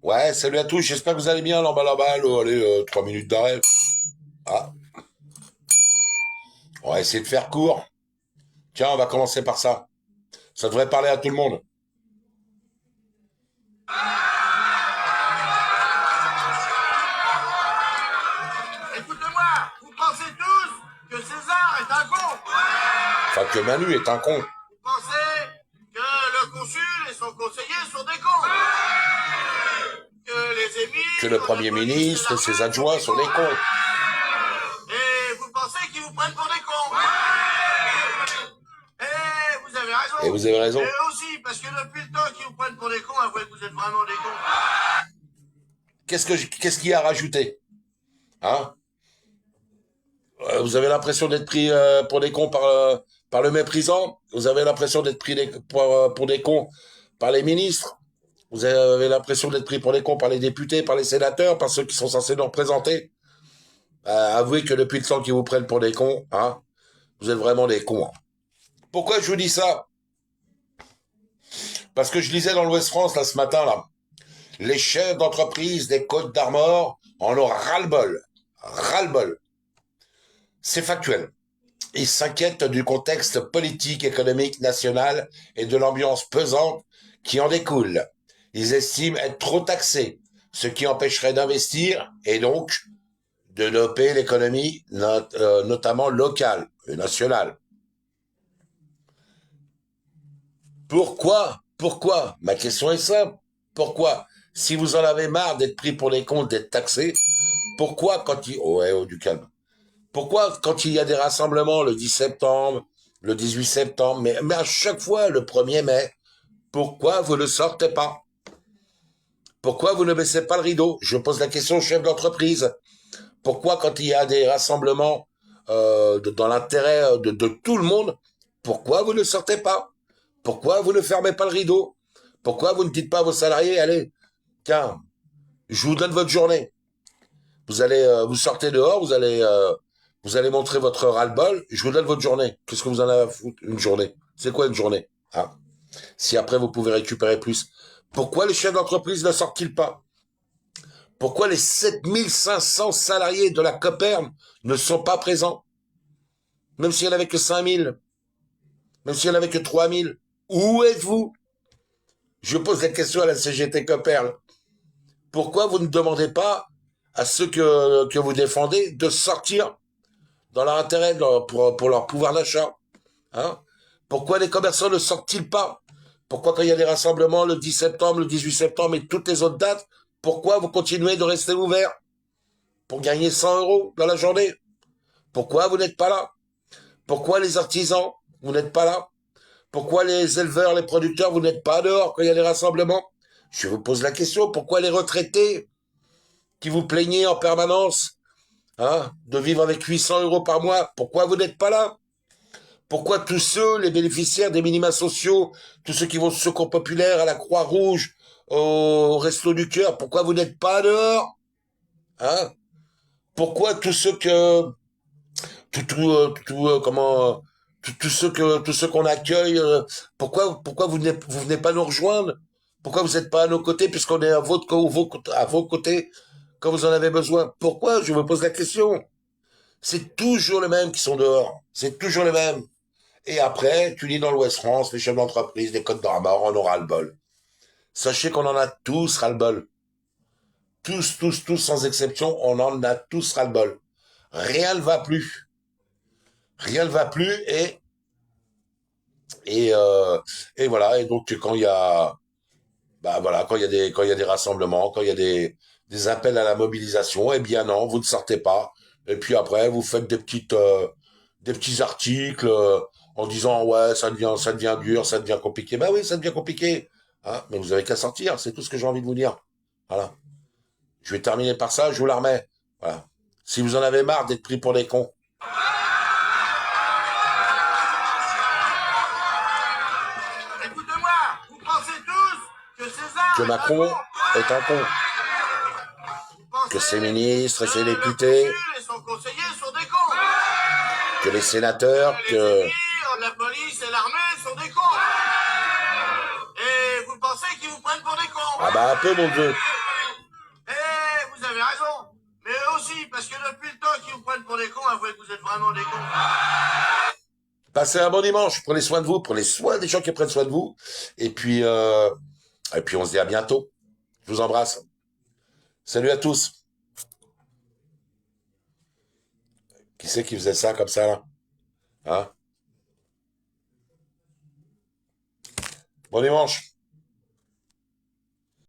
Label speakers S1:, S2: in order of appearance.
S1: Ouais, salut à tous, j'espère que vous allez bien, là-bas, allez, 3 minutes d'arrêt. Ah, on va essayer de faire court. Tiens, on va commencer par ça. Ça devrait parler à tout le monde.
S2: Écoutez-moi, vous pensez tous que César est un con.
S1: Enfin, que Manu est un con.
S2: Vous pensez que le consul et son conseiller sont des cons. Que les
S1: Que
S2: émirs,
S1: le
S2: la
S1: Premier
S2: police et
S1: ministre et ses
S2: l'armée sont
S1: adjoints
S2: des
S1: sont des
S2: cons.
S1: cons.
S2: Et vous pensez qu'ils vous prennent pour des cons. Et vous avez raison.
S1: Et vous avez raison.
S2: Et eux aussi, parce que depuis le temps qu'ils vous prennent pour des cons, avouez que vous êtes vraiment des cons.
S1: Qu'est-ce qu'il y a à rajouter? Hein? Vous avez l'impression d'être pris pour des cons par le méprisant? Vous avez l'impression d'être pris pour des cons par les ministres? Vous avez l'impression d'être pris pour des cons par les députés, par les sénateurs, par ceux qui sont censés nous représenter? Avouez que depuis le temps qu'ils vous prennent pour des cons, hein, vous êtes vraiment des cons. Hein. Pourquoi je vous dis ça? Parce que je lisais dans l'Ouest France, là, ce matin, là, les chefs d'entreprise des Côtes d'Armor en ont ras-le-bol. Ras-le-bol. C'est factuel. Ils s'inquiètent du contexte politique, économique, national et de l'ambiance pesante qui en découle. Ils estiment être trop taxés, ce qui empêcherait d'investir et donc de doper l'économie, notamment locale et nationale. Pourquoi? Ma question est simple. Pourquoi? Si vous en avez marre d'être pris pour les comptes, d'être taxés, pourquoi quand il... Oh, ouais, oh, du calme. Pourquoi quand il y a des rassemblements le 10 septembre, le 18 septembre, mais à chaque fois le 1er mai, pourquoi vous ne sortez pas? Pourquoi vous ne baissez pas le rideau? Je pose la question au chef d'entreprise. Pourquoi quand il y a des rassemblements dans l'intérêt de tout le monde, pourquoi vous ne sortez pas? Pourquoi vous ne fermez pas le rideau? Pourquoi vous ne dites pas à vos salariés, allez, tiens, je vous donne votre journée. Vous allez, vous sortez dehors, vous allez montrer votre ras-le-bol, je vous donne votre journée. Qu'est-ce que vous en avez à foutre? Une journée. C'est quoi une journée? Ah. Si après vous pouvez récupérer plus. Pourquoi les chefs d'entreprise ne sortent-ils pas? Pourquoi les 7500 salariés de la Coperne ne sont pas présents? Même s'il n'y en avait que 5000, même s'il n'y en avait que 3000, où êtes-vous? Je pose la question à la CGT Coperne. Pourquoi vous ne demandez pas à ceux que vous défendez de sortir dans leur intérêt, pour leur pouvoir d'achat? Hein? Pourquoi les commerçants ne sortent-ils pas? Pourquoi quand il y a des rassemblements le 10 septembre, le 18 septembre et toutes les autres dates, pourquoi vous continuez de rester ouverts? Pour gagner 100 € dans la journée? Pourquoi vous n'êtes pas là? Pourquoi les artisans, vous n'êtes pas là? Pourquoi les éleveurs, les producteurs, vous n'êtes pas dehors quand il y a des rassemblements? Je vous pose la question, pourquoi les retraités qui vous plaignez en permanence, hein, de vivre avec 800 € par mois, pourquoi vous n'êtes pas là? Pourquoi tous ceux, les bénéficiaires des minima sociaux, tous ceux qui vont au secours populaire, à la Croix-Rouge, au Resto du Cœur, pourquoi vous n'êtes pas dehors? Hein? Pourquoi tous ceux que... comment... tous ceux qu'on accueille, pourquoi vous venez pas nous rejoindre? Pourquoi vous n'êtes pas à nos côtés puisqu'on est à vos côtés quand vous en avez besoin? Pourquoi? Je me pose la question. C'est toujours les mêmes qui sont dehors. C'est toujours les mêmes. Et après, tu lis dans l'Ouest France, les chefs d'entreprise, les Côtes d'Armor, on aura le bol. Sachez qu'on en a tous ras-le-bol. Tous, sans exception, on en a tous ras-le-bol. Rien ne va plus. Rien ne va plus et, euh, et voilà. Et donc, quand il y a, bah voilà, quand il y a des rassemblements, quand il y a des appels à la mobilisation, eh bien non, vous ne sortez pas. Et puis après, vous faites des petits articles en disant ouais, ça devient dur, ça devient compliqué. Bah oui, ça devient compliqué. Hein, mais vous avez qu'à sortir, c'est tout ce que j'ai envie de vous dire. Voilà. Je vais terminer par ça, je vous la remets. Voilà. Si vous en avez marre d'être pris pour des cons,
S2: Écoutez-moi, vous pensez tous que César
S1: que
S2: est un
S1: Macron
S2: con.
S1: est un con,
S2: Vous
S1: que
S2: pensez
S1: ses ministres et
S2: que
S1: ses
S2: le
S1: députés,
S2: consul et son conseiller sont des cons.
S1: que les sénateurs,
S2: Que les
S1: que...
S2: émirs, la police et l'armée sont des cons. Et vous pensez qu'ils vous prennent pour des cons.
S1: Ah bah un peu, mon Dieu.
S2: Parce que depuis le temps qu'ils vous prennent pour des cons, avouez que vous êtes vraiment des cons.
S1: Passez un bon dimanche. Prenez soin de vous. Prenez soin des gens qui prennent soin de vous. Et puis on se dit à bientôt. Je vous embrasse. Salut à tous. Qui c'est qui faisait ça comme ça, là? Hein? Bon dimanche.